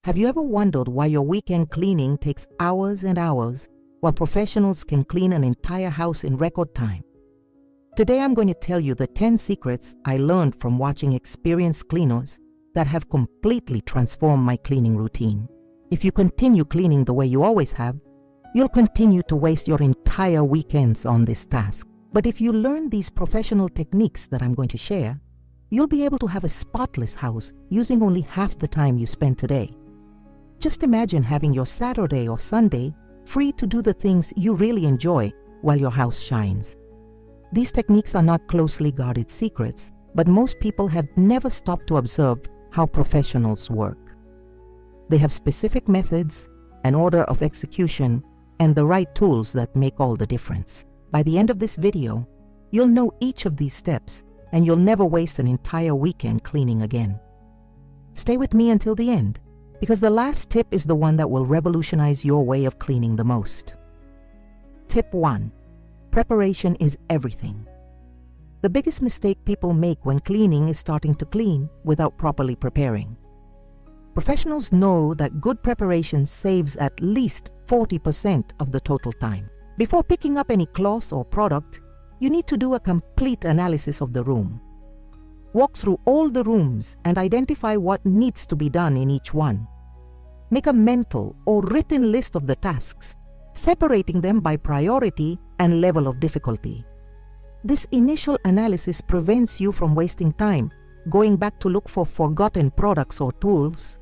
Have you ever wondered why your weekend cleaning takes hours and hours while professionals can clean an entire house in record time? Today I'm going to tell you the 10 secrets I learned from watching experienced cleaners that have completely transformed my cleaning routine. If you continue cleaning the way you always have, you'll continue to waste your entire weekends on this task. But if you learn these professional techniques that I'm going to share, you'll be able to have a spotless house using only half the time you spend today. Just imagine having your Saturday or Sunday free to do the things you really enjoy while your house shines. These techniques are not closely guarded secrets, but most people have never stopped to observe how professionals work. They have specific methods, an order of execution, and the right tools that make all the difference. By the end of this video, you'll know each of these steps, and you'll never waste an entire weekend cleaning again. Stay with me until the end, because the last tip is the one that will revolutionize your way of cleaning the most. Tip 1. Preparation is everything. The biggest mistake people make when cleaning is starting to clean without properly preparing. Professionals know that good preparation saves at least 40% of the total time. Before picking up any cloth or product, you need to do a complete analysis of the room. Walk through all the rooms and identify what needs to be done in each one. Make a mental or written list of the tasks, separating them by priority and level of difficulty. This initial analysis prevents you from wasting time going back to look for forgotten products or tools.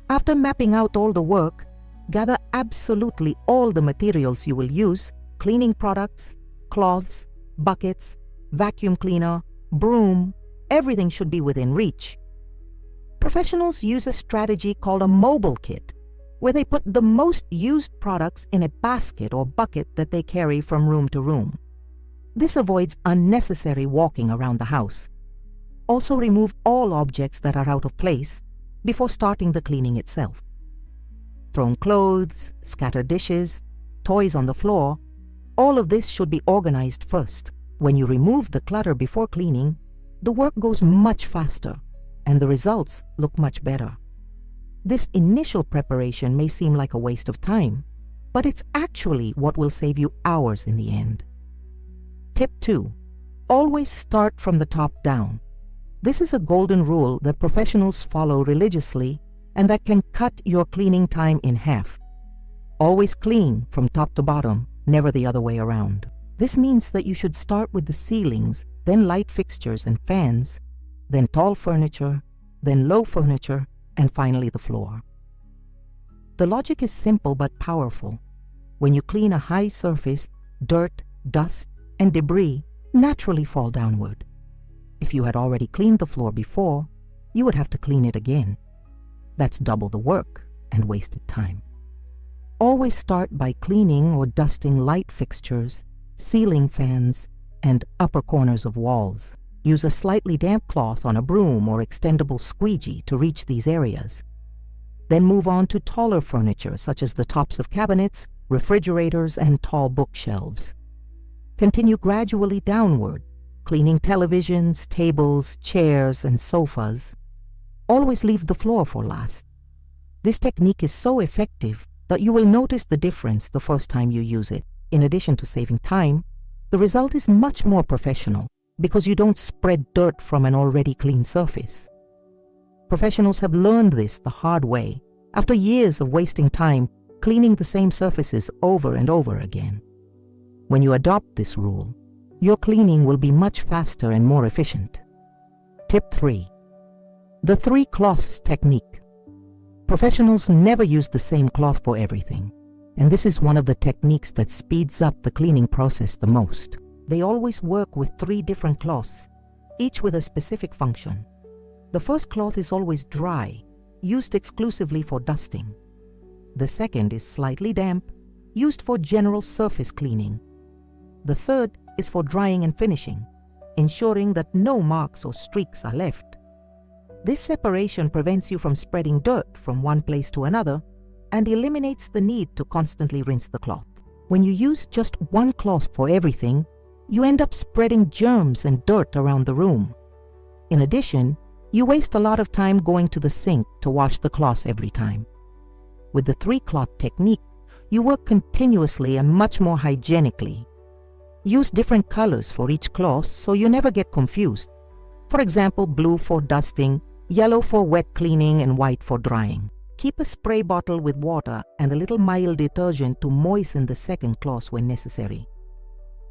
After mapping out all the work, gather absolutely all the materials you will use: cleaning products, cloths, buckets, vacuum cleaner, broom. Everything should be within reach. Professionals use a strategy called a mobile kit, where they put the most used products in a basket or bucket that they carry from room to room. This avoids unnecessary walking around the house. Also, remove all objects that are out of place before starting the cleaning itself. Thrown clothes, scattered dishes, toys on the floor, all of this should be organized first. When you remove the clutter before cleaning, the work goes much faster and the results look much better. This initial preparation may seem like a waste of time, but it's actually what will save you hours in the end. Tip 2. Always start from the top down. This is a golden rule that professionals follow religiously and that can cut your cleaning time in half. Always clean from top to bottom, never the other way around. This means that you should start with the ceilings, then light fixtures and fans, then tall furniture, then low furniture, and finally the floor. The logic is simple but powerful. When you clean a high surface, dirt, dust, and debris naturally fall downward. If you had already cleaned the floor before, you would have to clean it again. That's double the work and wasted time. Always start by cleaning or dusting light fixtures, ceiling fans, and upper corners of walls. Use a slightly damp cloth on a broom or extendable squeegee to reach these areas. Then move on to taller furniture such as the tops of cabinets, refrigerators, and tall bookshelves. Continue gradually downward, cleaning televisions, tables, chairs, and sofas. Always leave the floor for last. This technique is so effective that you will notice the difference the first time you use it. In addition to saving time, the result is much more professional because you don't spread dirt from an already clean surface. Professionals have learned this the hard way after years of wasting time cleaning the same surfaces over and over again. When you adopt this rule, your cleaning will be much faster and more efficient. Tip 3. The 3 cloths technique. Professionals never use the same cloth for everything, and this is one of the techniques that speeds up the cleaning process the most. They always work with 3 different cloths, each with a specific function. The first cloth is always dry, used exclusively for dusting. The second is slightly damp, used for general surface cleaning. The third is for drying and finishing, ensuring that no marks or streaks are left. This separation prevents you from spreading dirt from one place to another and eliminates the need to constantly rinse the cloth. When you use just one cloth for everything, you end up spreading germs and dirt around the room. In addition, You waste a lot of time going to the sink to wash the cloths every time. With the 3-cloth technique, you work continuously and much more hygienically. Use different colors for each cloth so you never get confused. For example, blue for dusting, yellow for wet cleaning, and white for drying. Keep a spray bottle with water and a little mild detergent to moisten the second cloth when necessary.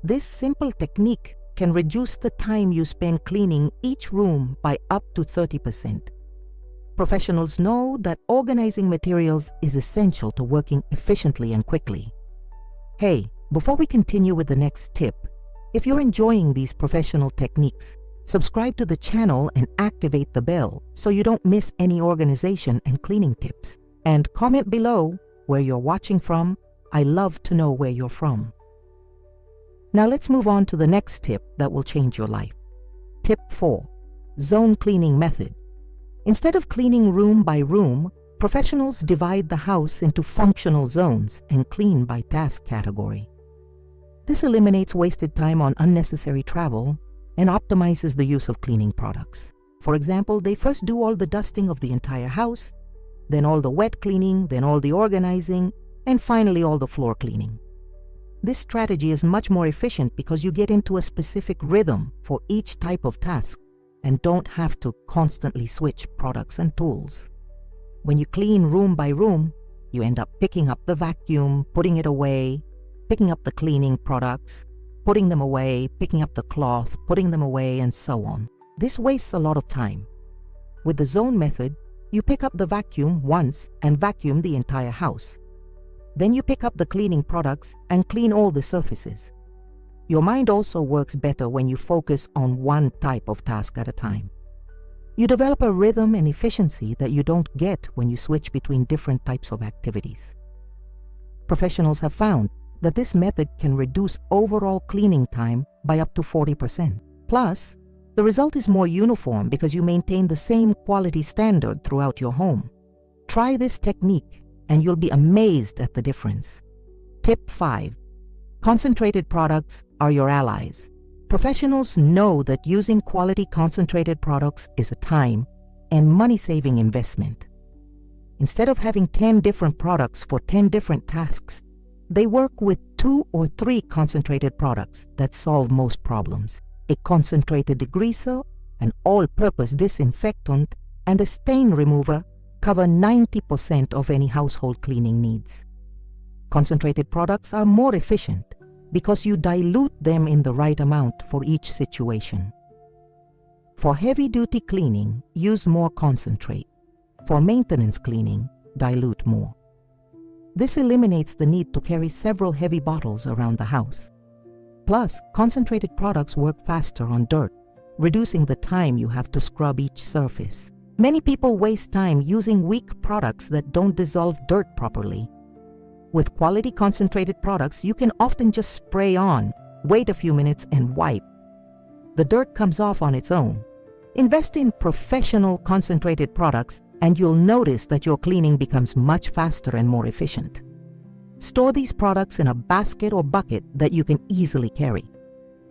This simple technique can reduce the time you spend cleaning each room by up to 30%. Professionals know that organizing materials is essential to working efficiently and quickly. Hey, before we continue with the next tip, if you're enjoying these professional techniques, subscribe to the channel and activate the bell so you don't miss any organization and cleaning tips. And comment below where you're watching from. I love to know where you're from. Now let's move on to the next tip that will change your life. Tip 4. Zone cleaning method. Instead of cleaning room by room, professionals divide the house into functional zones and clean by task category. This eliminates wasted time on unnecessary travel and optimizes the use of cleaning products. For example, they first do all the dusting of the entire house, then all the wet cleaning, then all the organizing, and finally all the floor cleaning. This strategy is much more efficient because you get into a specific rhythm for each type of task and don't have to constantly switch products and tools. When you clean room by room, you end up picking up the vacuum, putting it away, picking up the cleaning products, putting them away, picking up the cloth, putting them away, and so on. This wastes a lot of time. With the zone method, you pick up the vacuum once and vacuum the entire house. Then you pick up the cleaning products and clean all the surfaces. Your mind also works better when you focus on one type of task at a time. You develop a rhythm and efficiency that you don't get when you switch between different types of activities. Professionals have found that this method can reduce overall cleaning time by up to 40%. Plus, the result is more uniform because you maintain the same quality standard throughout your home. Try this technique and you'll be amazed at the difference. Tip 5. Concentrated products are your allies. Professionals know that using quality concentrated products is a time and money-saving investment. Instead of having 10 different products for 10 different tasks, they work with 2 or 3 concentrated products that solve most problems. A concentrated degreaser, an all-purpose disinfectant, and a stain remover cover 90% of any household cleaning needs. Concentrated products are more efficient because you dilute them in the right amount for each situation. For heavy-duty cleaning, use more concentrate. For maintenance cleaning, dilute more. This eliminates the need to carry several heavy bottles around the house. Plus, concentrated products work faster on dirt, reducing the time you have to scrub each surface. Many people waste time using weak products that don't dissolve dirt properly. With quality concentrated products, you can often just spray on, wait a few minutes, and wipe. The dirt comes off on its own. Invest in professional concentrated products and you'll notice that your cleaning becomes much faster and more efficient. Store these products in a basket or bucket that you can easily carry.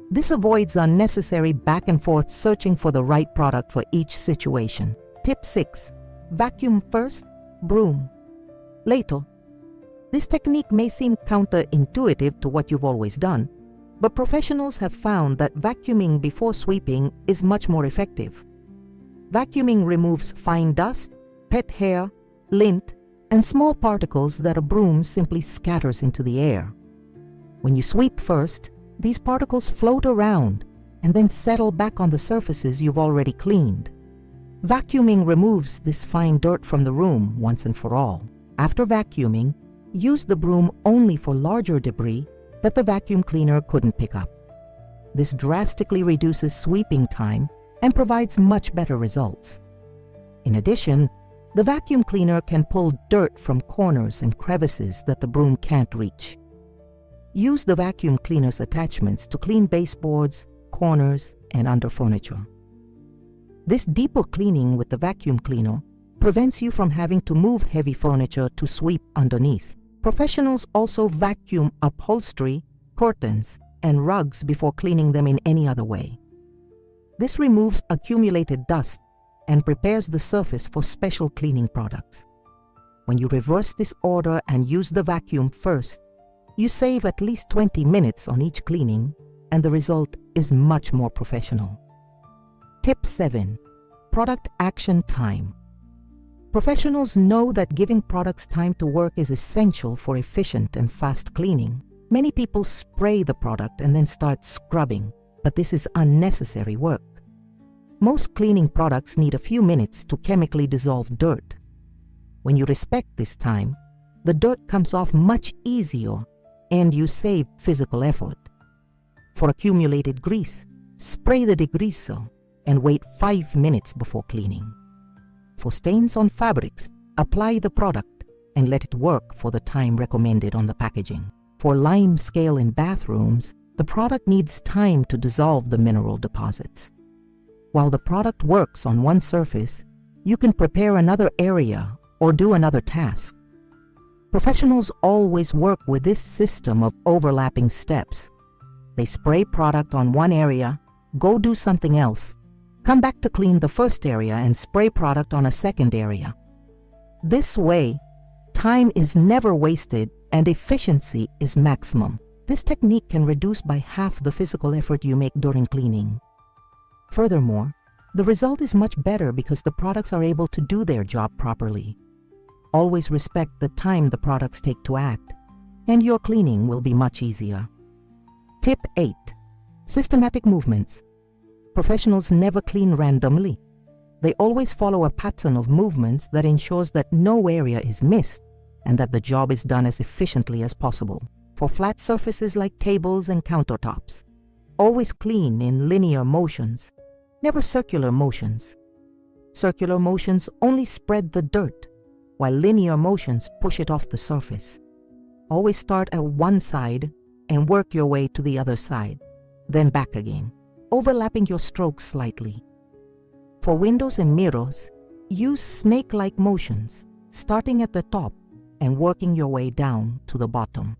This avoids unnecessary back and forth searching for the right product for each situation. Tip 6. Vacuum first, broom later. This technique may seem counterintuitive to what you've always done, but professionals have found that vacuuming before sweeping is much more effective. Vacuuming removes fine dust, pet hair, lint, and small particles that a broom simply scatters into the air. When you sweep first, these particles float around and then settle back on the surfaces you've already cleaned. Vacuuming removes this fine dirt from the room once and for all. After vacuuming, use the broom only for larger debris that the vacuum cleaner couldn't pick up. This drastically reduces sweeping time and provides much better results. In addition, the vacuum cleaner can pull dirt from corners and crevices that the broom can't reach. Use the vacuum cleaner's attachments to clean baseboards, corners, and under furniture. This deeper cleaning with the vacuum cleaner prevents you from having to move heavy furniture to sweep underneath. Professionals also vacuum upholstery, curtains, and rugs before cleaning them in any other way. This removes accumulated dust and prepares the surface for special cleaning products. When you reverse this order and use the vacuum first, you save at least 20 minutes on each cleaning, and the result is much more professional. Tip 7. Product action time. Professionals know that giving products time to work is essential for efficient and fast cleaning. Many people spray the product and then start scrubbing, but this is unnecessary work. Most cleaning products need a few minutes to chemically dissolve dirt. When you respect this time, the dirt comes off much easier and you save physical effort. For accumulated grease, spray the degreaser and wait 5 minutes before cleaning. For stains on fabrics, apply the product and let it work for the time recommended on the packaging. For lime scale in bathrooms, the product needs time to dissolve the mineral deposits. While the product works on one surface, you can prepare another area or do another task. Professionals always work with this system of overlapping steps. They spray product on one area, go do something else, come back to clean the first area and spray product on a second area. This way, time is never wasted and efficiency is maximum. This technique can reduce by half the physical effort you make during cleaning. Furthermore, the result is much better because the products are able to do their job properly. Always respect the time the products take to act, and your cleaning will be much easier. Tip 8. Systematic movements. Professionals never clean randomly. They always follow a pattern of movements that ensures that no area is missed and that the job is done as efficiently as possible. For flat surfaces like tables and countertops, always clean in linear motions, never circular motions. Circular motions only spread the dirt, while linear motions push it off the surface. Always start at one side and work your way to the other side, then back again, overlapping your strokes slightly. For windows and mirrors, use snake-like motions, starting at the top and working your way down to the bottom.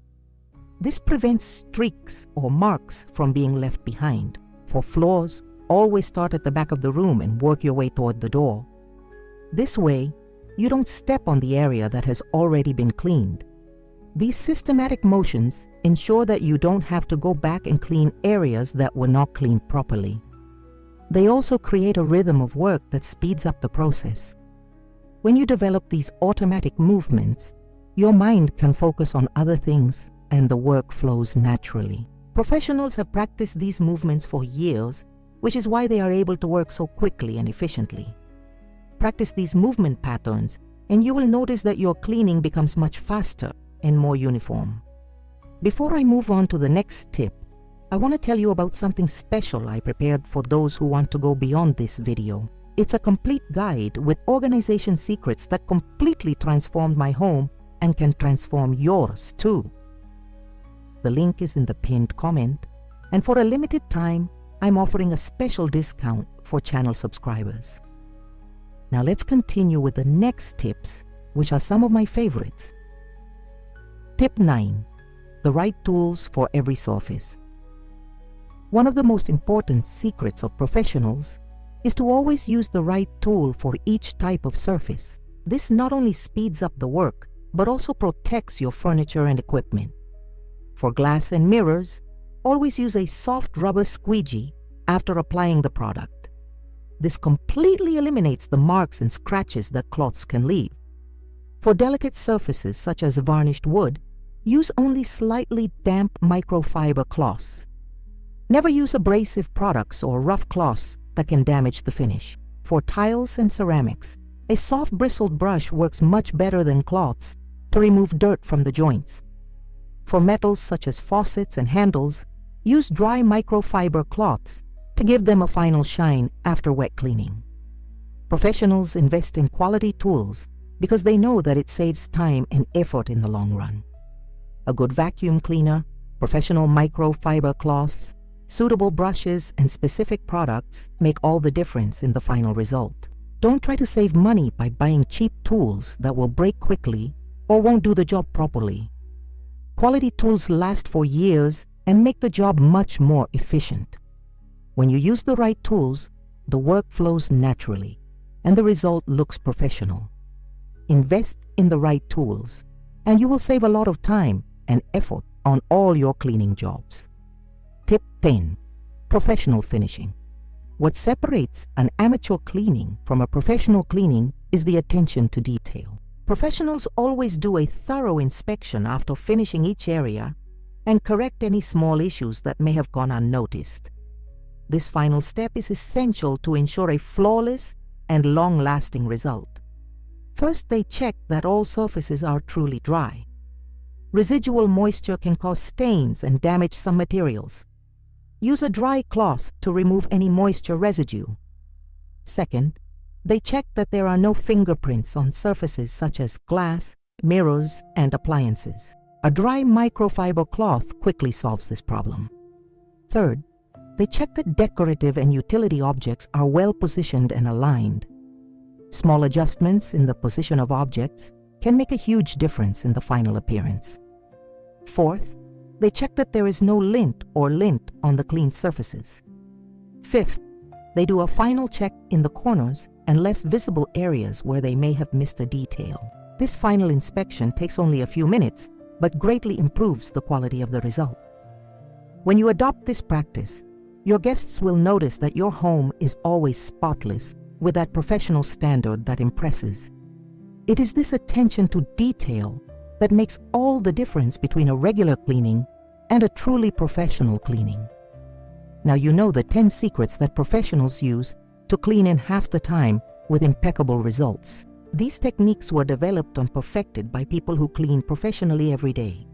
This prevents streaks or marks from being left behind. For floors, always start at the back of the room and work your way toward the door. This way, you don't step on the area that has already been cleaned. These systematic motions ensure that you don't have to go back and clean areas that were not cleaned properly. They also create a rhythm of work that speeds up the process. When you develop these automatic movements, your mind can focus on other things and the work flows naturally. Professionals have practiced these movements for years, which is why they are able to work so quickly and efficiently. Practice these movement patterns and you will notice that your cleaning becomes much faster and more uniform. Before I move on to the next tip, I want to tell you about something special I prepared for those who want to go beyond this video. It's a complete guide with organization secrets that completely transformed my home and can transform yours too. The link is in the pinned comment, and for a limited time, I'm offering a special discount for channel subscribers. Now let's continue with the next tips, which are some of my favorites. Tip 9. The right tools for every surface. One of the most important secrets of professionals is to always use the right tool for each type of surface. This not only speeds up the work, but also protects your furniture and equipment. For glass and mirrors, always use a soft rubber squeegee after applying the product. This completely eliminates the marks and scratches that cloths can leave. For delicate surfaces such as varnished wood, use only slightly damp microfiber cloths. Never use abrasive products or rough cloths that can damage the finish. For tiles and ceramics, a soft bristled brush works much better than cloths to remove dirt from the joints. For metals such as faucets and handles, use dry microfiber cloths to give them a final shine after wet cleaning. Professionals invest in quality tools because they know that it saves time and effort in the long run. A good vacuum cleaner, professional microfiber cloths, suitable brushes, and specific products make all the difference in the final result. Don't try to save money by buying cheap tools that will break quickly or won't do the job properly. Quality tools last for years and make the job much more efficient. When you use the right tools, the work flows naturally. and the result looks professional. Invest in the right tools, and you will save a lot of time and effort on all your cleaning jobs. Tip 10. Professional finishing. What separates an amateur cleaning from a professional cleaning is the attention to detail. Professionals always do a thorough inspection after finishing each area and correct any small issues that may have gone unnoticed. This final step is essential to ensure a flawless and long-lasting result. First, they check that all surfaces are truly dry. Residual moisture can cause stains and damage some materials. Use a dry cloth to remove any moisture residue. Second, they check that there are no fingerprints on surfaces such as glass, mirrors, and appliances. A dry microfiber cloth quickly solves this problem. Third, they check that decorative and utility objects are well positioned and aligned. Small adjustments in the position of objects can make a huge difference in the final appearance. Fourth, they check that there is no lint on the cleaned surfaces. Fifth, they do a final check in the corners and less visible areas where they may have missed a detail. This final inspection takes only a few minutes, but greatly improves the quality of the result. When you adopt this practice, your guests will notice that your home is always spotless with that professional standard that impresses. It is this attention to detail that makes all the difference between a regular cleaning and a truly professional cleaning. Now you know the 10 secrets that professionals use to clean in half the time with impeccable results. These techniques were developed and perfected by people who clean professionally every day.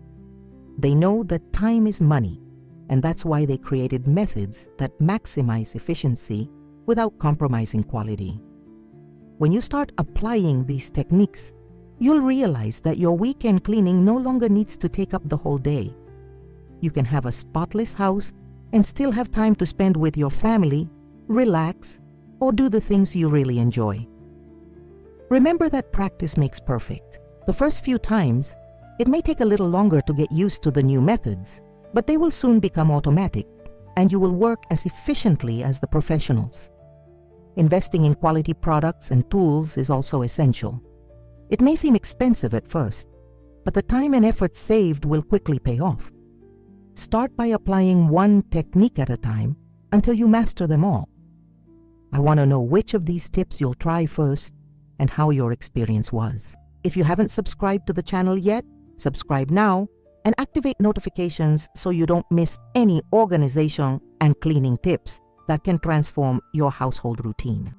They know that time is money, and that's why they created methods that maximize efficiency without compromising quality. When you start applying these techniques, you'll realize that your weekend cleaning no longer needs to take up the whole day. You can have a spotless house and still have time to spend with your family, relax, or do the things you really enjoy. Remember that practice makes perfect. The first few times, it may take a little longer to get used to the new methods, but they will soon become automatic, and you will work as efficiently as the professionals. Investing in quality products and tools is also essential. It may seem expensive at first, but the time and effort saved will quickly pay off. Start by applying one technique at a time until you master them all. I want to know which of these tips you'll try first and how your experience was. If you haven't subscribed to the channel yet, subscribe now and activate notifications so you don't miss any organization and cleaning tips that can transform your household routine.